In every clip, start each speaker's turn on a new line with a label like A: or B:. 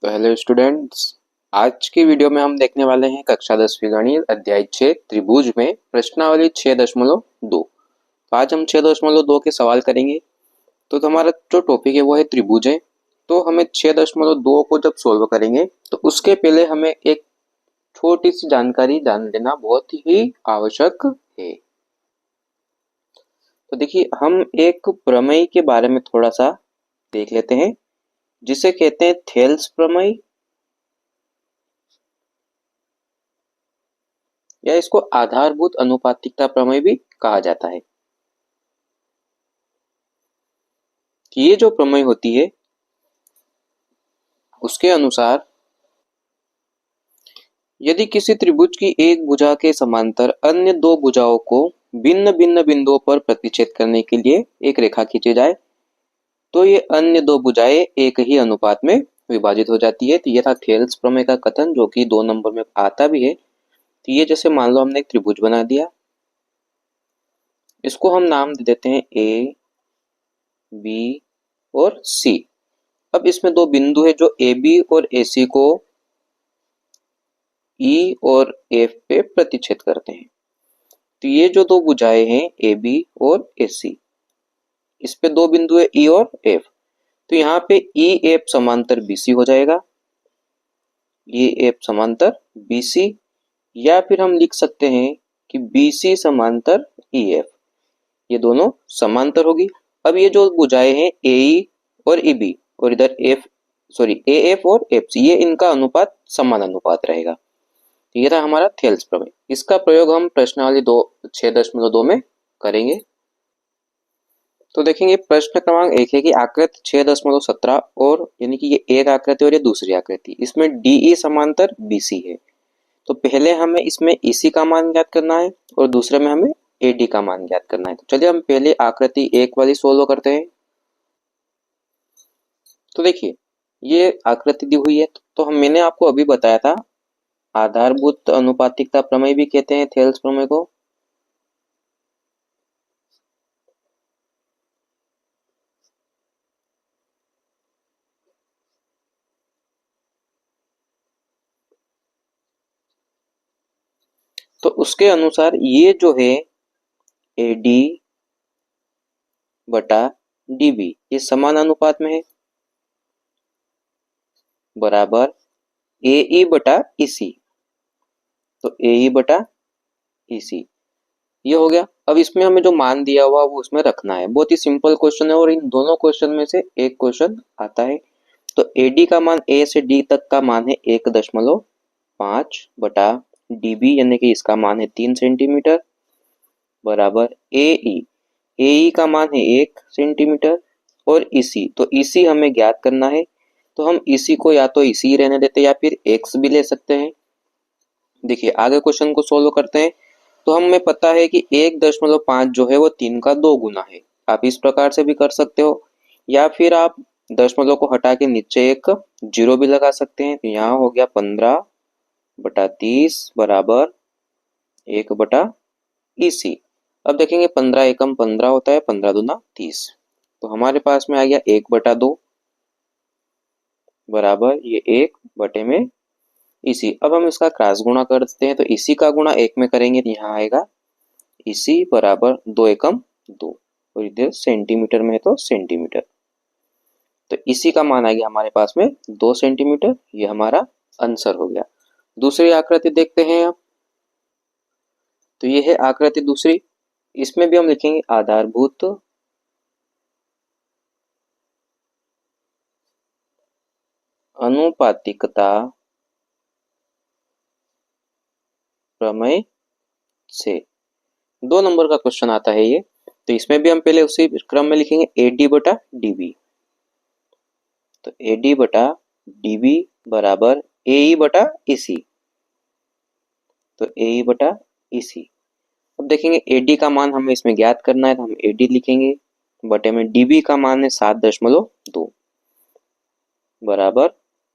A: तो hello students, आज की वीडियो में हम देखने वाले हैं कक्षा 10वीं गणित अध्याय 6 त्रिभुज में प्रश्नावली 6.2। तो आज हम 6.2 के सवाल करेंगे। तो हमारा जो टॉपिक है वो है त्रिभुज है। तो हमें 6.2 को जब सोल्व करेंगे तो उसके पहले हमें एक छोटी सी जानकारी जान लेना बहुत ही आवश्यक है। तो देखिए, हम एक प्रमेय के बारे में थोड़ा सा देख लेते हैं जिसे कहते हैं थेल्स प्रमेय, या इसको आधारभूत अनुपातिकता प्रमेय भी कहा जाता है। कि ये जो प्रमेय होती है उसके अनुसार यदि किसी त्रिभुज की एक भुजा के समांतर अन्य दो भुजाओं को भिन्न भिन्न बिंदुओं पर प्रतिच्छेद करने के लिए एक रेखा खींची जाए तो ये अन्य दो भुजाएं एक ही अनुपात में विभाजित हो जाती है। तो ये था थेल्स प्रमेय का कथन, जो कि 2 नंबर में आता भी है। तो ये जैसे मान लो हमने एक त्रिभुज बना दिया, इसको हम नाम दे देते हैं ए, बी और सी। अब इसमें दो बिंदु है जो ए बी और ए सी को ई और एफ पे प्रतिच्छेद करते हैं। तो ये जो दो भुजाएं हैं ए बी और ए सी, इस पे दो बिंदु है ई और एफ। तो यहाँ पे ई एफ समांतर बीसी हो जाएगा, ये एफ समांतर बीसी, या फिर हम लिख सकते हैं कि बीसी समांतर ई एफ, ये दोनों समांतर होगी। अब ये जो भुजाएं हैं ए ई और ई बी और इधर एफ ए एफ और एफ सी, ये इनका अनुपात समान अनुपात रहेगा। तो ये था हमारा थेल्स प्रमेय। इसका प्रयोग हम प्रश्नावली 6.2 में करेंगे। तो देखेंगे प्रश्न क्रमांक 1 है कि आकृति 6.17 और यानी कि ये एक आकृति और ये दूसरी आकृति, इसमें डीई समांतर बीसी है। तो पहले हमें इसमें ईसी का मान ज्ञात करना है और दूसरे में हमें एडी का मान ज्ञात करना है। तो चलिए हम पहले आकृति 1 वाली सोल्व करते हैं। तो देखिए, ये आकृति दी हुई है। तो मैंने आपको अभी बताया था आधारभूत अनुपातिकता प्रमेय भी कहते हैं थेल्स प्रमेय को। तो उसके अनुसार ये जो है एडी बटा डीबी, ये समान अनुपात में है, बराबर एई बटा ईसी। तो एई बटा ईसी ये हो गया। अब इसमें हमें जो मान दिया हुआ वो उसमें रखना है। बहुत ही सिंपल क्वेश्चन है और इन दोनों क्वेश्चन में से एक क्वेश्चन आता है। तो एडी का मान ए से डी तक का मान है 1.5 बटा डीबी यानी कि इसका मान है 3 सेंटीमीटर, बराबर एई का मान है 1 सेंटीमीटर और ईसी, तो ईसी हमें ज्ञात करना है। तो हम ईसी को या तो ईसी रहने देते हैं या फिर एक्स भी ले सकते हैं। देखिए आगे क्वेश्चन को सोल्व करते हैं। तो हमें पता है कि 1.5 जो है वो 3 का 2 गुना है। आप इस प्रकार से भी कर सकते हो, या फिर आप दशमलव को हटा के नीचे एक जीरो भी लगा सकते हैं। तो यहाँ हो गया 15/30 बराबर 1/EC। अब देखेंगे 15 एकम 15 होता है, 15 दूना 30। तो हमारे पास में आ गया 1/2 बराबर ये 1/में इसी। अब हम इसका क्रॉस गुणा कर देते हैं। तो इसी का गुणा 1 में करेंगे तो यहाँ आएगा इसी बराबर 2 एकम 2, और इधर सेंटीमीटर में है तो सेंटीमीटर। तो इसी का मान आ गया हमारे पास में 2 सेंटीमीटर। ये हमारा आंसर हो गया। दूसरी आकृति देखते हैं अब। तो ये है आकृति दूसरी। इसमें भी हम लिखेंगे आधारभूत अनुपातिकता प्रमेय से 2 नंबर का क्वेश्चन आता है ये। तो इसमें भी हम पहले उसी क्रम में लिखेंगे एडी बटा डीबी। तो एडी बटा डीबी बराबर एई बटा ईसी। तो एई बटा ईसी। अब देखेंगे एडी का मान हमें इसमें ज्ञात करना है, तो हम एडी लिखेंगे बटे में डीबी का मान है 7.2 बराबर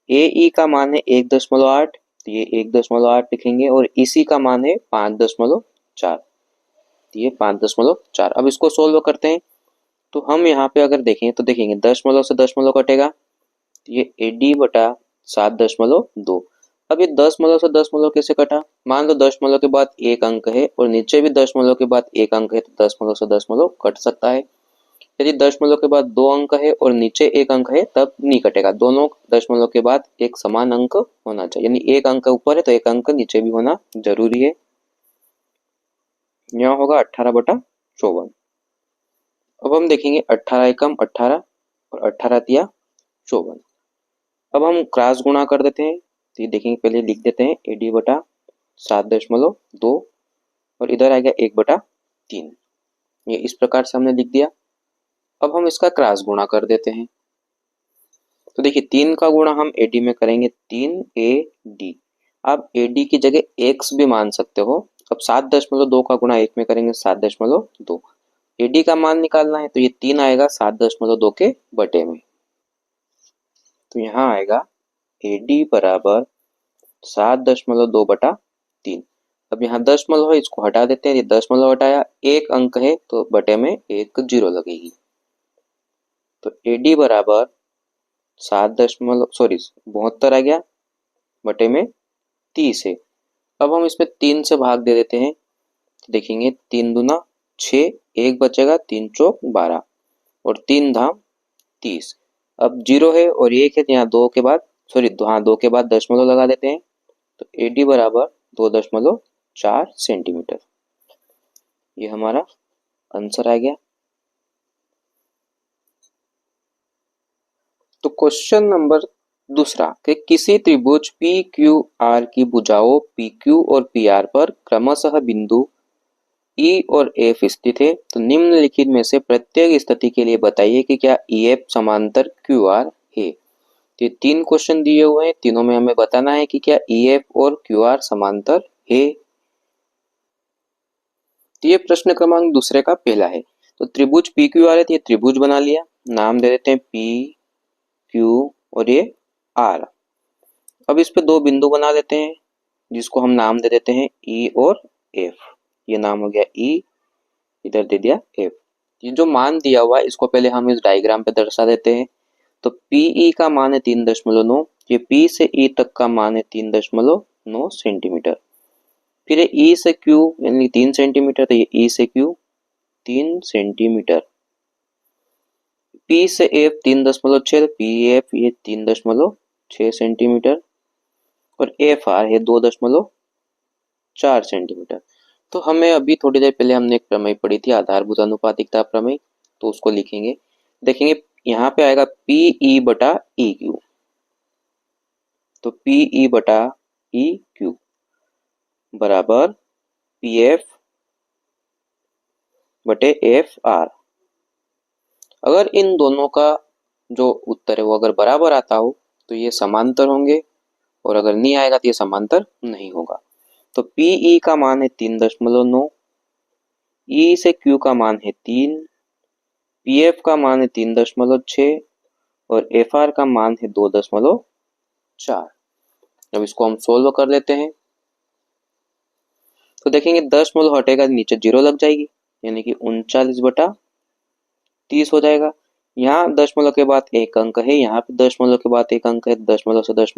A: एई का मान है 1.8, तो ये 1.8 लिखेंगे, और ईसी का मान है 5.4, तो ये 5.4। अब इसको सोल्व करते हैं। तो हम यहाँ पे अगर देखें तो देखेंगे दशमलव से दशमलव कटेगा, तो ये एडी बटा 7.2। अब ये 10 से 10 कैसे कटा? मान लो 10 के बाद एक अंक है और नीचे भी 10 के बाद एक अंक है, तो 10 से 10 कट सकता है। यदि 10 के बाद दो अंक है और नीचे एक अंक है तब नहीं कटेगा। दोनों 10 के बाद एक समान अंक होना चाहिए, यानी एक अंक ऊपर है तो एक अंक नीचे भी होना जरूरी है। यहाँ होगा 18/54। अब हम देखेंगे 18 एकम 18 और 18 तिया 54। अब हम क्रॉस गुणा कर देते हैं, तो ये देखेंगे, पहले लिख देते हैं AD/7.2 और इधर आ गया 1/3। ये इस प्रकार से हमने लिख दिया। अब हम इसका क्रॉस गुणा कर देते हैं, तो देखिए 3 का गुणा हम AD में करेंगे 3AD। आप AD की जगह x भी मान सकते हो। अब 7.2 का गुणा 1 में करेंगे 7.2। AD का मान निकालना है तो ये 3 आएगा 7.2 के बटे में, तो यहाँ आएगा AD बराबर 7.2/3। अब यहाँ दशमलव है, इसको हटा देते हैं। ये दशमलव हटाया, एक अंक है तो बटे में एक जीरो लगेगी, तो AD बराबर 72 आ गया बटे में 30 है। अब हम इसमें 3 से भाग दे देते हैं, तो देखेंगे 3 दूना 6, एक बचेगा 3 चौक 12 और 3 धाम 30। अब जीरो है और एक है, तो यहाँ दो के बाद दशमलव लगा देते हैं, तो AD बराबर 2.4 सेंटीमीटर। ये हमारा आंसर आ गया। तो क्वेश्चन नंबर दूसरा कि किसी त्रिभुज PQR की भुजाओं PQ और PR पर क्रमशः बिंदु E और F स्थित है, तो निम्नलिखित में से प्रत्येक स्थिति के लिए बताइए कि क्या EF समांतर QR है। तो ये 3 क्वेश्चन दिए हुए हैं, तीनों में हमें बताना है कि क्या EF और QR समांतर है। तो ये प्रश्न क्रमांक दूसरे का पहला है। तो त्रिभुज PQR है, तो ये त्रिभुज बना लिया, नाम दे देते हैं PQ और ये R। अब इस पे दो बिंदु बना लेते हैं जिसको हम नाम दे देते हैं E और F। ये नाम हो गया E, इधर दे दिया F। ये जो मान दिया हुआ है इसको पहले हम इस डायग्राम पे दर्शा देते हैं। तो PE का मान है 3.9, ये P से E तक का मान है 3.9 सेंटीमीटर। फिर E से Q यानी 3 सेंटीमीटर, तो ये E से Q 3 सेंटीमीटर। P से F 3.6, तो PF ये 3.6 सेंटीमीटर और FR है 2.4 सेंटीमीटर। तो हमें अभी थोड़ी देर पहले हमने एक प्रमेय पढ़ी थी, आधारभूत अनुपातिकता प्रमेय, तो उसको लिखेंगे। देखेंगे यहाँ पे आएगा PE/EQ, तो PE/EQ बराबर PF/FR। अगर इन दोनों का जो उत्तर है वो अगर बराबर आता हो तो ये समांतर होंगे, और अगर नहीं आएगा तो ये समांतर नहीं होगा। तो PE का मान है 3.9, E से Q का मान है 3, PF का मान है 3.6 और FR का मान है 2.4। अब इसको हम सोल्व कर लेते हैं, तो देखेंगे 10 हटेगा, नीचे जीरो लग जाएगी, यानी कि 39/30 हो जाएगा। यहाँ 10 के बाद एक अंक है, यहाँ पे 10 के बाद एक अंक है, 10 से 10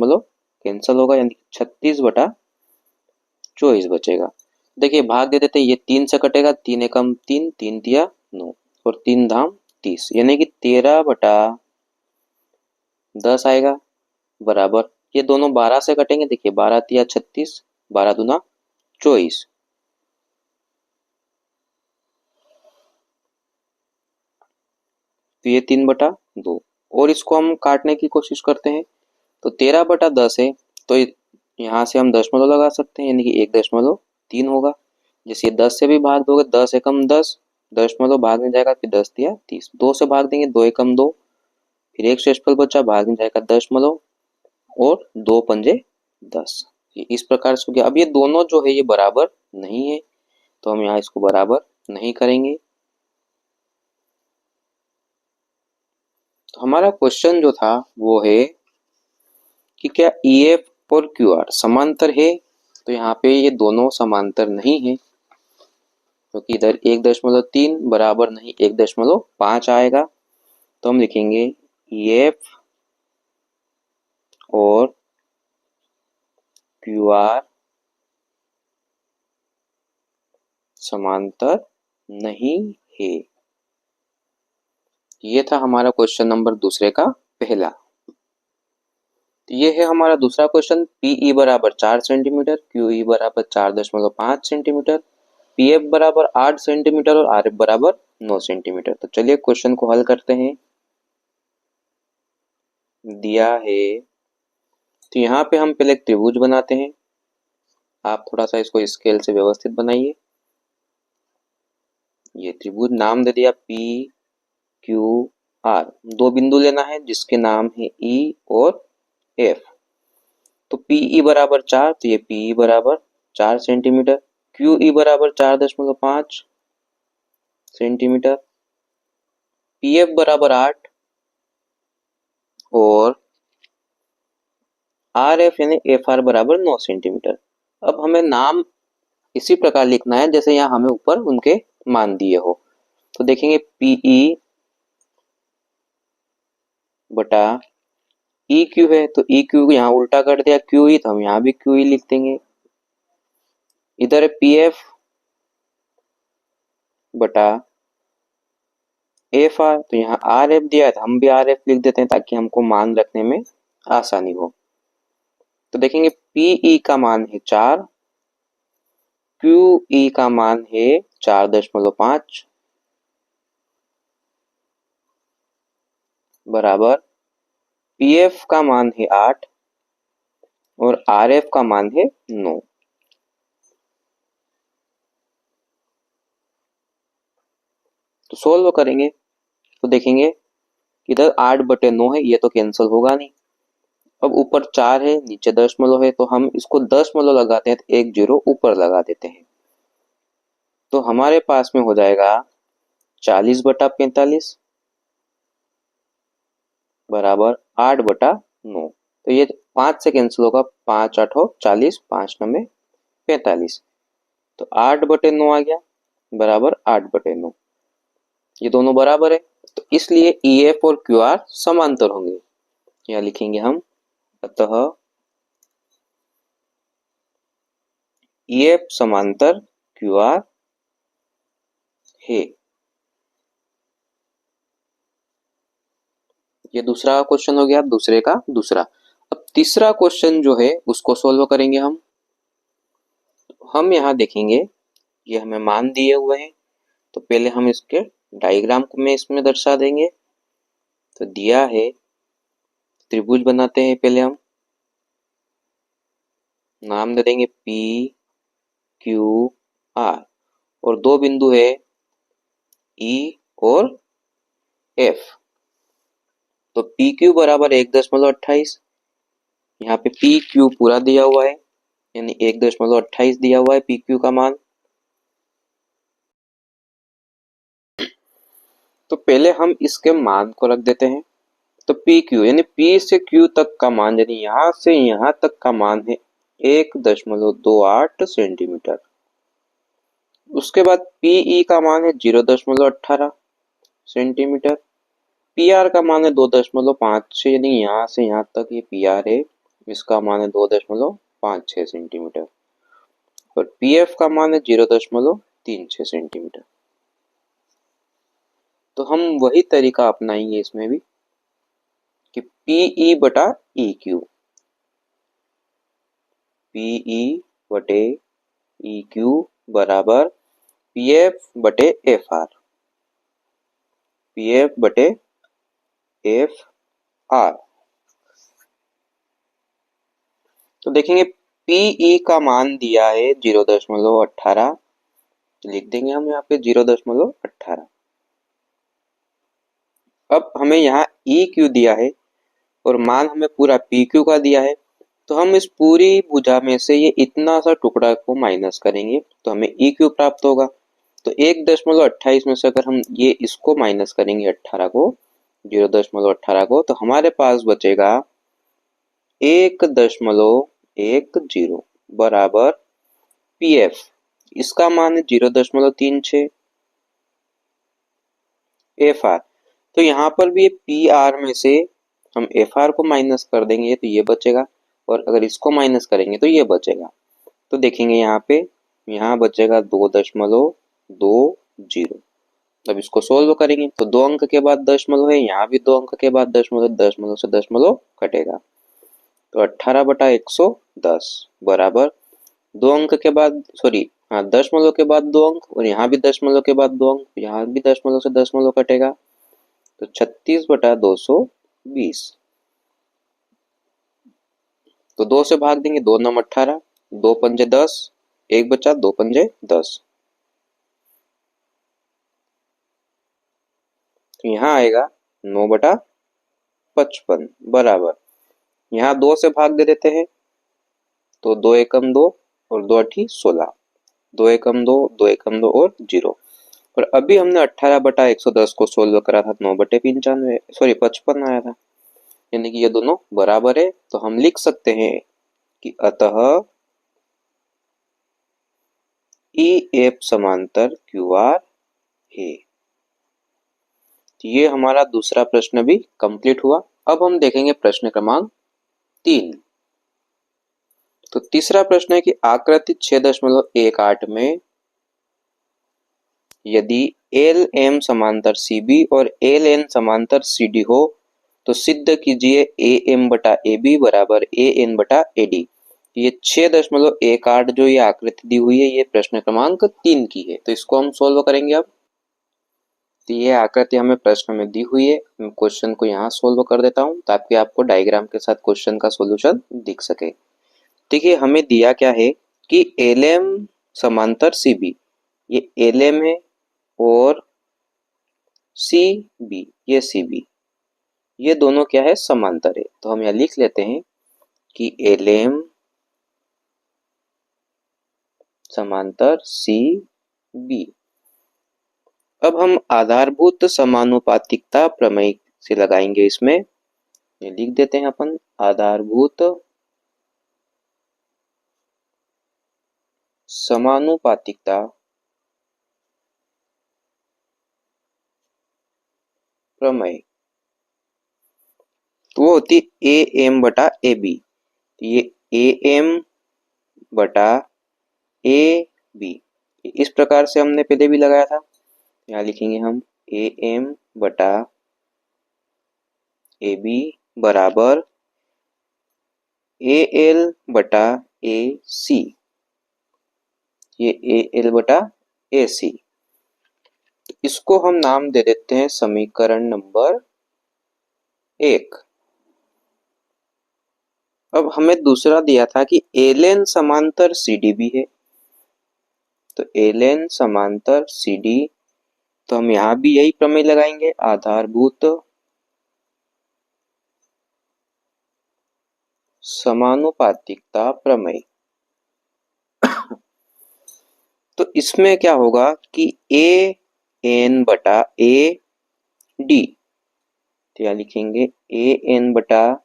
A: कैंसिल होगा, यानी 36/24 बचेगा। देखिए भाग दे देते हैं, ये 3 से कटेगा, 3 एकम 3, 3 तिया 9 और 3 धाम 30, यानी कि 13/10 आएगा बराबर। ये दोनों 12 से कटेंगे, देखिए 12 तिया 36, 12 दूना 24। तो ये 3/2 और इसको हम काटने की कोशिश करते हैं, तो 13/10 है, तो यहाँ से हम दशमलव लगा सकते हैं, यानी कि 1.3 होगा। जैसे 10 से भी भाग दोगे, 10 एकम 10, दशमलव भाग में जाएगा, फिर 10 तिया 30, 2 से भाग देंगे 2 एकम 2, फिर एक शेषफल बचा, भाग में जाएगा दशमलव और 2 पंजे 10। इस प्रकार से हो गया। अब ये दोनों जो है ये बराबर नहीं है, तो हम यहाँ इसको बराबर नहीं करेंगे। तो हमारा क्वेश्चन जो था वो है कि क्या EF और QR समांतर है। तो यहाँ पे ये दोनों समांतर नहीं है, क्योंकि इधर 1.3 बराबर नहीं 1.5 आएगा। तो हम लिखेंगे EF और क्यू आर समांतर नहीं है। ये था हमारा क्वेश्चन नंबर दूसरे का पहला। तो ये है हमारा दूसरा क्वेश्चन, पीई बराबर 4 सेंटीमीटर, क्यूई बराबर 4.5 सेंटीमीटर, पीएफ बराबर 8 सेंटीमीटर और आरएफ बराबर 9 सेंटीमीटर। तो चलिए क्वेश्चन को हल करते हैं। दिया है, तो यहाँ पे हम पहले एक त्रिभुज बनाते हैं। आप थोड़ा सा इसको स्केल से व्यवस्थित बनाइए। ये त्रिभुज नाम दे दिया पी क्यू आर। दो बिंदु लेना है जिसके नाम है ई और एफ। तो पीई बराबर 4, तो ये पीई बराबर 4 सेंटीमीटर, क्यूई बराबर 4.5 सेंटीमीटर, पीएफ बराबर 8 और आरएफ यानी एफआर बराबर 9 सेंटीमीटर। अब हमें नाम इसी प्रकार लिखना है जैसे यहाँ हमें ऊपर उनके मान दिए हो। तो देखेंगे पीई बटा ई क्यू है, तो ई क्यू यहाँ उल्टा कर दिया क्यूई, तो हम यहाँ भी क्यूई लिख देंगे। इधर है पीएफ बटा एफ आर, तो यहाँ आर एफ दिया है तो हम भी आर एफ लिख देते हैं ताकि हमको मान रखने में आसानी हो। तो देखेंगे पीई का मान है 4, क्यूई का मान है 4.5 बराबर पीएफ का मान है 8 और आरएफ का मान है 9। तो सोल्व करेंगे तो देखेंगे इधर 8/9 है, ये तो कैंसिल होगा नहीं। अब ऊपर 4 है, नीचे दशमलव है, तो हम इसको दशमलव लगाते हैं तो एक जीरो ऊपर लगा देते हैं। तो हमारे पास में हो जाएगा 40/45 बराबर 8/9। तो ये 5 से कैंसिल होगा, 5 8 40, 5 9 45। तो 8/9 आ गया बराबर 8/9। ये दोनों बराबर है, तो इसलिए EF और QR समांतर होंगे। यहाँ लिखेंगे हम, अतः EF समांतर QR है। ये दूसरा क्वेश्चन हो गया, दूसरे का दूसरा। अब तीसरा क्वेश्चन जो है उसको सोल्व करेंगे हम यहाँ देखेंगे ये हमें मान दिए हुए हैं, तो पहले हम इसके डायग्राम को में इसमें दर्शा देंगे। तो दिया है, त्रिभुज बनाते हैं पहले हम, नाम दे देंगे P Q R और दो बिंदु है E और F। तो PQ बराबर 1.28, यहाँ पे PQ पूरा दिया हुआ है यानी 1.28 दिया हुआ है PQ का मान। तो पहले हम इसके मान को रख देते हैं। तो PQ यानी P से Q तक का मान यानी यहाँ से यहाँ तक का मान है 1.28 सेंटीमीटर। उसके बाद PE का मान है 0.18 सेंटीमीटर, PR का मान है 2.56 यानी यहाँ से यहाँ तक ये PR है, इसका मान है 2.56 सेंटीमीटर और PF का मान है 0.36 सेंटीमीटर। तो हम वही तरीका अपनाएंगे इसमें भी कि PE बटा EQ, PE बटे EQ बराबर PF बटे FR, PF बटे FR। तो देखेंगे PE का मान दिया है 0.18, लिख देंगे हम यहाँ पे 0.18। अब हमें यहाँ EQ दिया है और मान हमें पूरा PQ का दिया है, तो हम इस पूरी भुजा में से ये इतना सा टुकड़ा को माइनस करेंगे तो हमें EQ प्राप्त होगा। तो 1.28 में से अगर हम ये इसको माइनस करेंगे 18 को, 0.18 को, तो हमारे पास बचेगा 1.10 बराबर PF, इसका मान है 0.36 FR। तो यहाँ पर भी PR में से हम FR को माइनस कर देंगे तो ये बचेगा और अगर इसको माइनस करेंगे तो ये बचेगा। तो देखेंगे यहाँ पे, यहाँ बचेगा 2.20। अब इसको सोल्व करेंगे तो 2 अंक के बाद दशमलव है, यहाँ भी 2 अंक के बाद दशमलव, दशमलव से दशमलव कटेगा तो 18/110 बराबर 2 अंक के बाद, सॉरी हाँ, दशमलव के बाद 2 अंक और यहाँ भी दशमलव के बाद 2 अंक, यहाँ भी दशमलव से दशमलव कटेगा तो 36/220। तो 2 से भाग देंगे, 2 9 18, 2 पंजे 10, 1 बचा, 2 पंजे 10। तो यहाँ आएगा 9/55 बराबर, यहाँ 2 से भाग दे देते हैं तो 2 एकम 2 और 2 अठी 16, 2 एकम 2, 2 एकम 2 और 0। और अभी हमने 18/110 को सोल्व करा था 9/95, सॉरी 55 आया था, यानी कि ये दोनों बराबर है। तो हम लिख सकते हैं कि अतः EF समांतर QR है। ये हमारा दूसरा प्रश्न भी कंप्लीट हुआ। अब हम देखेंगे प्रश्न क्रमांक 3। तो तीसरा प्रश्न है कि आकृति 6.18 में यदि LM समांतर CB और LN समांतर CD हो तो सिद्ध कीजिए AM/AB बराबर AN/AD। ये 6.18 जो ये आकृति दी हुई है ये प्रश्न क्रमांक 3 की है। तो इसको हम सोल्व करेंगे अब। तो ये आकृति हमें प्रश्न में दी हुई है, मैं क्वेश्चन को यहाँ सोल्व कर देता हूँ ताकि आपको डायग्राम के साथ क्वेश्चन का सॉल्यूशन दिख सके। देखिए हमें दिया क्या है कि LM समांतर CB, ये LM है और CB ये CB, ये दोनों क्या है समांतर है। तो हम यहाँ लिख लेते हैं कि LM समांतर CB। अब हम आधारभूत समानुपातिकता प्रमेय से लगाएंगे इसमें, ये लिख देते हैं अपन आधारभूत समानुपातिकता प्रमेय। तो वो होती AM/AB, ये AM/AB इस प्रकार से हमने पहले भी लगाया था। यहाँ लिखेंगे हम AM/AB बराबर AL/AC, ये AL/AC। इसको हम नाम दे देते हैं समीकरण नंबर 1। अब हमें दूसरा दिया था कि LN समांतर CD भी है, तो LN समांतर CD, तो हम यहाँ भी यही प्रमेय लगाएंगे आधारभूत समानुपातिकता प्रमेय। तो इसमें क्या होगा कि AN/AD, तो यहाँ लिखेंगे AN/AD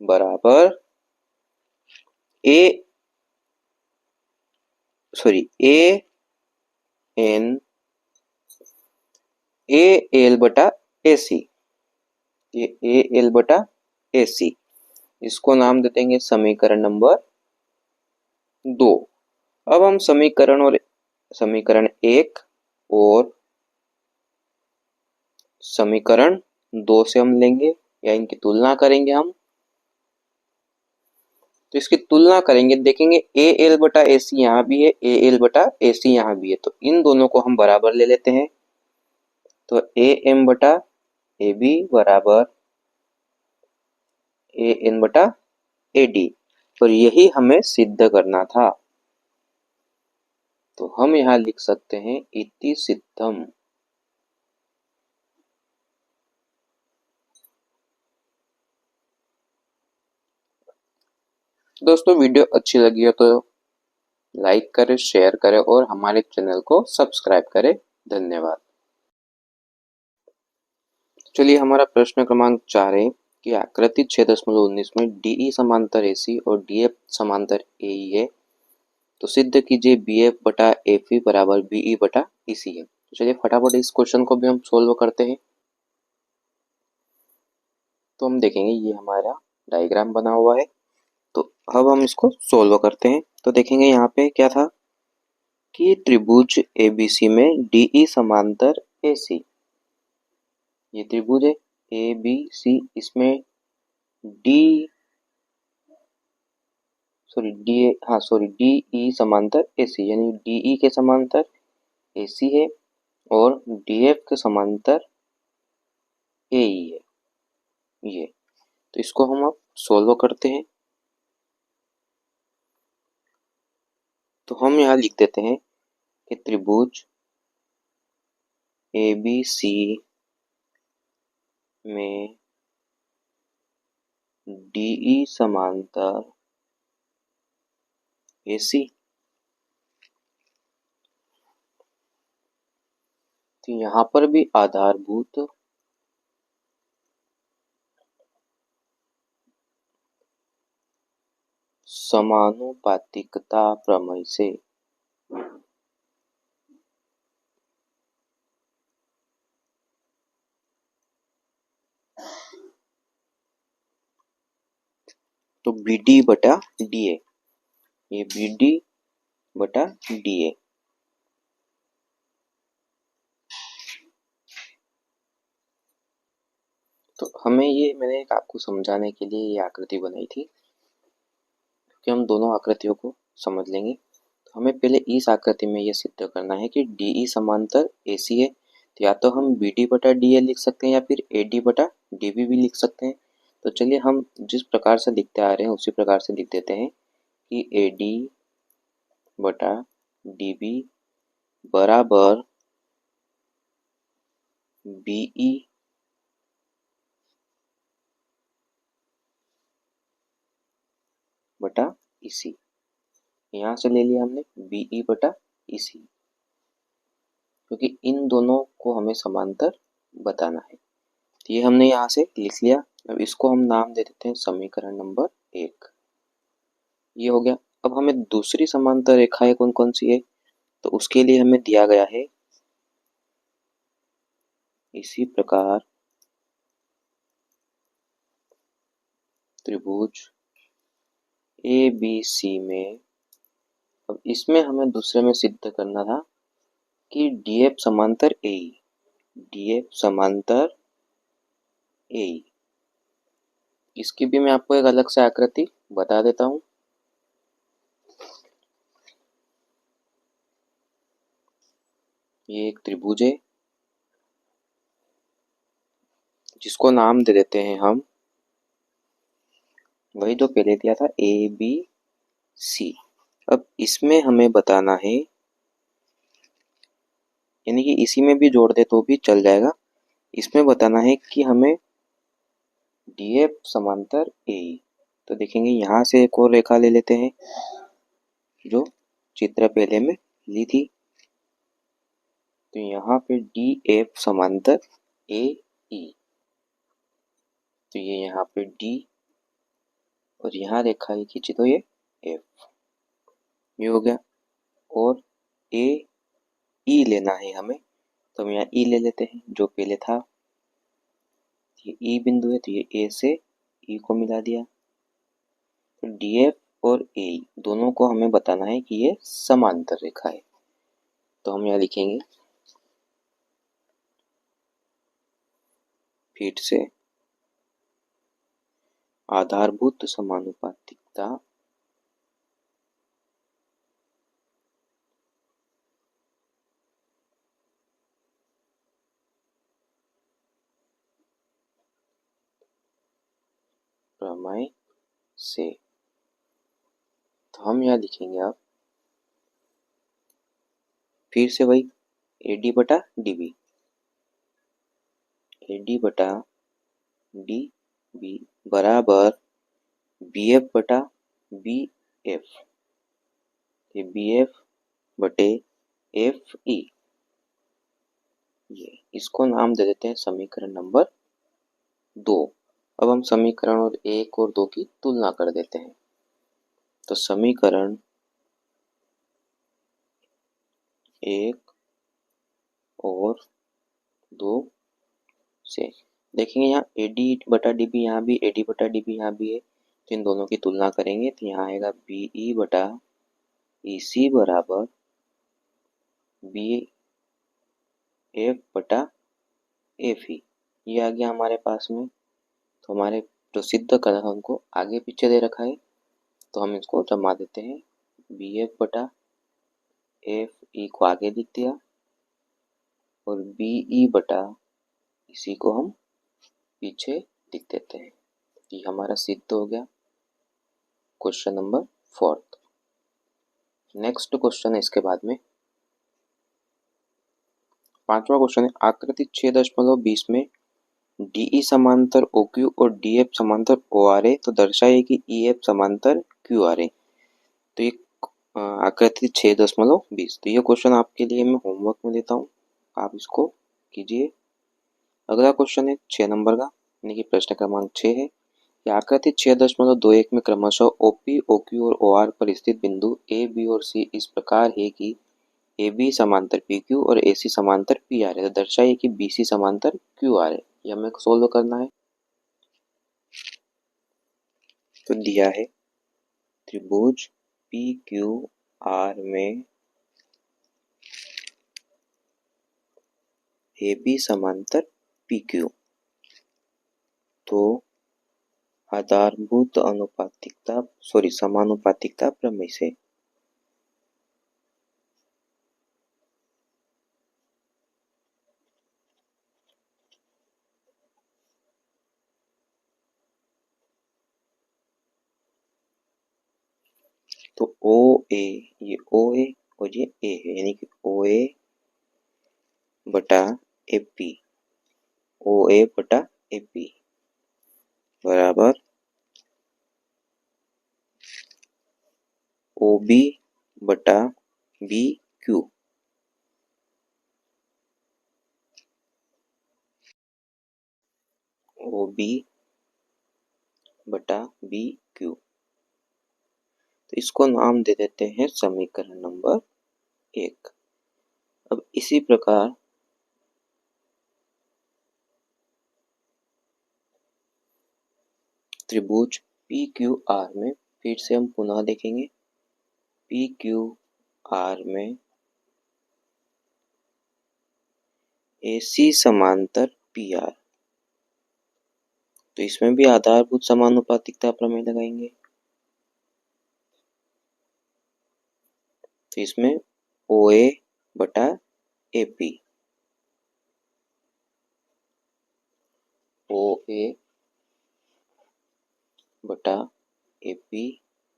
A: बराबर AL/AC, ये AL/AC, इसको नाम दे देंगे समीकरण नंबर 2। अब हम समीकरण 1 और समीकरण 2 से हम लेंगे या इनकी तुलना करेंगे हम। तो इसकी तुलना करेंगे, देखेंगे AL/AC यहाँ भी है, AL/AC यहाँ भी है, तो इन दोनों को हम बराबर ले लेते हैं। तो AM/AB बराबर AN/AD, और यही हमें सिद्ध करना था। तो हम यहाँ लिख सकते हैं इति सिद्धम। दोस्तों वीडियो अच्छी लगी हो तो लाइक करें, शेयर करें और हमारे चैनल को सब्सक्राइब करें। धन्यवाद। चलिए हमारा प्रश्न क्रमांक 4 है कि आकृति 6.19 में DE समांतर AC और DF समांतर AE है, तो सिद्ध कीजिए BF/FE बराबर BE/EC है। तो चलिए फटाफट इस क्वेश्चन को भी हम सोल्व करते हैं। तो हम देखेंगे ये हमारा डायग्राम बना हुआ है। तो अब हम इसको सोल्व करते हैं। तो देखेंगे यहाँ पे क्या था कि त्रिभुज ABC में DE समांतर AC, ये त्रिभुज है ABC, इसमें DE समांतर AC, यानी DE के समांतर AC है और DF के समांतर AE है ये। तो इसको हम अब सोल्व करते हैं। तो हम यहाँ लिख देते हैं कि त्रिभुज ABC में DE समांतर AC, तो यहाँ पर भी आधारभूत समानुपातिकता प्रमेय से तो BD बटा DA, ये BD बटा DA, तो हमें ये मैंने आपको समझाने के लिए ये आकृति बनाई थी कि हम दोनों आकृतियों को समझ लेंगे। तो हमें पहले इस आकृति में ये सिद्ध करना है कि DE समांतर AC है। तो या तो हम BD बटा DA लिख सकते हैं या फिर AD बटा DB भी लिख सकते हैं। तो चलिए हम जिस प्रकार से लिखते आ रहे हैं उसी प्रकार से लिख देते हैं कि AD बटा DB बराबर BE बटा EC। यहाँ से ले लिया हमने BE बटा EC, क्योंकि इन दोनों को हमें समांतर बताना है। तो ये हमने यहाँ से लिख लिया। अब इसको हम नाम दे देते हैं समीकरण नंबर 1, ये हो गया। अब हमें दूसरी समांतर रेखाएं कौन कौन सी है, तो उसके लिए हमें दिया गया है इसी प्रकार त्रिभुज ABC में। अब इसमें हमें दूसरे में सिद्ध करना था कि DF समांतर AE, DF समांतर AE। इसकी भी मैं आपको एक अलग से आकृति बता देता हूँ। ये एक त्रिभुज है जिसको नाम दे देते हैं हम वही जो पहले दिया था ABC। अब इसमें हमें बताना है, यानी कि इसी में भी जोड़ दे तो भी चल जाएगा। इसमें बताना है कि हमें DF समांतर AE। तो देखेंगे यहाँ से एक और रेखा ले लेते हैं जो चित्र पहले में ली थी। तो यहाँ पे DF समांतर AE, तो ये यहाँ पे D और यहाँ रेखा ये खींची तो ये F, ये हो गया। और AE लेना है हमें, तो हम यहाँ E ले लेते हैं जो पहले था। ये E बिंदु है तो ये A से E को मिला दिया। तो DF और AE दोनों को हमें बताना है कि ये समांतर रेखा है। तो हम यहाँ लिखेंगे फिर से आधारभूत समानुपातिकता प्रमेय से। तो हम यहाँ लिखेंगे अब फिर से वही AD बटा DB, AD बटा DB बराबर BF बटा BF, ये BF बटे FE। ये इसको नाम दे देते हैं समीकरण नंबर 2। अब हम समीकरण और 1 और 2 की तुलना कर देते हैं। तो समीकरण 1 और 2 से देखेंगे यहाँ AD बटा DB, यहाँ भी AD बटा DB यहाँ भी है, तो इन दोनों की तुलना करेंगे तो यहाँ आएगा BE बटा EC बराबर BF बटा FE। ये आ गया हमारे पास में। तो हमारे जो सिद्ध करना है उनको आगे पीछे दे रखा है, तो हम इसको जमा देते हैं। BF बटा FE को आगे लिख दिया और BE बटा इसी को हम पीछे लिख देते हैं। ये हमारा सिद्ध हो गया क्वेश्चन नंबर 4। नेक्स्ट क्वेश्चन है इसके बाद में 5वां क्वेश्चन है, आकृति 6.20 में DE समांतर OQ और DF समांतर ORA, तो दर्शाइए कि EF समांतर QRA। तो ये आकृति 6.20, तो ये क्वेश्चन आपके लिए मैं होमवर्क में देता हूँ, आप इसको कीजिए। अगला क्वेश्चन है 6 नंबर का, यानी कि प्रश्न क्रमांक 6 है। आकृति 6.21 में क्रमशः OP, OQ और OR पर स्थित बिंदु A, B और C इस प्रकार है कि AB समांतर PQ और AC समांतर PR है, तो दर्शाइए कि BC समांतर QR है। ये हमें सोल्व करना है। तो दिया है त्रिभुज PQR में AB समांतर PQ, तो आधारभूत समानुपातिकता प्रमेय से तो OA, ये O है और ये A है, यानी कि OA बटा AP, OA बटा AP बराबर OB बटा BQ। OB बटा BQ, तो इसको नाम दे देते हैं समीकरण नंबर 1। अब इसी प्रकार त्रिभुज PQR में फिर से हम पुनः देखेंगे। PQR में AC समांतर PR, तो इसमें भी आधारभूत समानुपातिकता प्रमेय लगाएंगे। तो इसमें OA बटा AP, OA बटा AP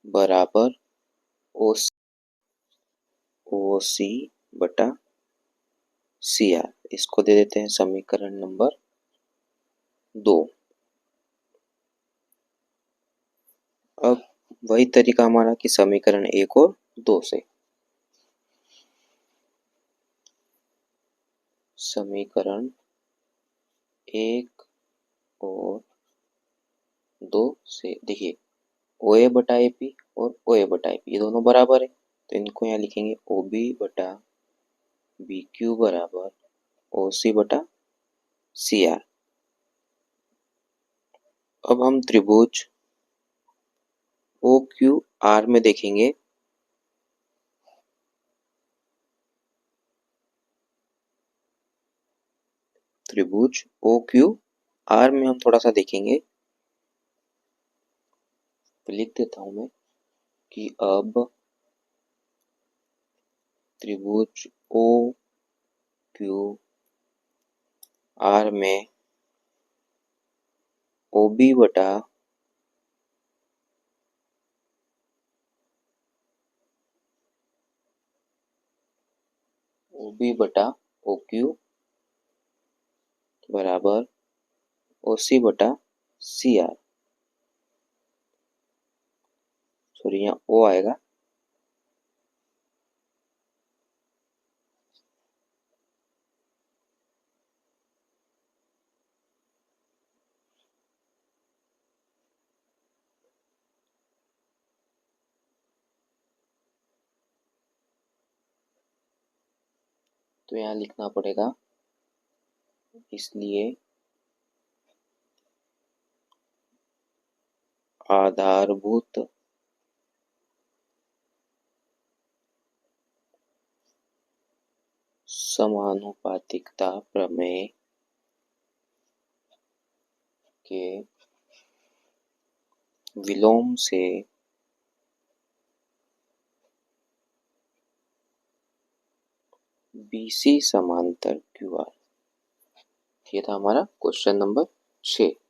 A: बराबर OC बटा CR, इसको दे देते हैं समीकरण नंबर 2। अब वही तरीका हमारा कि समीकरण 1 और 2 से समीकरण 1 और 2 से देखिए OA बटा AP और OA बटा AP ये दोनों बराबर है, तो इनको यहाँ लिखेंगे OB बटा BQ बराबर OC बटा CR। अब हम त्रिभुज OQR में देखेंगे। त्रिभुज OQR में हम थोड़ा सा देखेंगे, तो लिख देता हूं मैं कि अब त्रिभुज OQR में OB बटा OQ बराबर OC बटा CR, सॉरी यहाँ O आएगा, तो यहाँ लिखना पड़ेगा, इसलिए आधारभूत समानुपातिकता प्रमेय के विलोम से BC समांतर QR। ये था हमारा क्वेश्चन नंबर 6।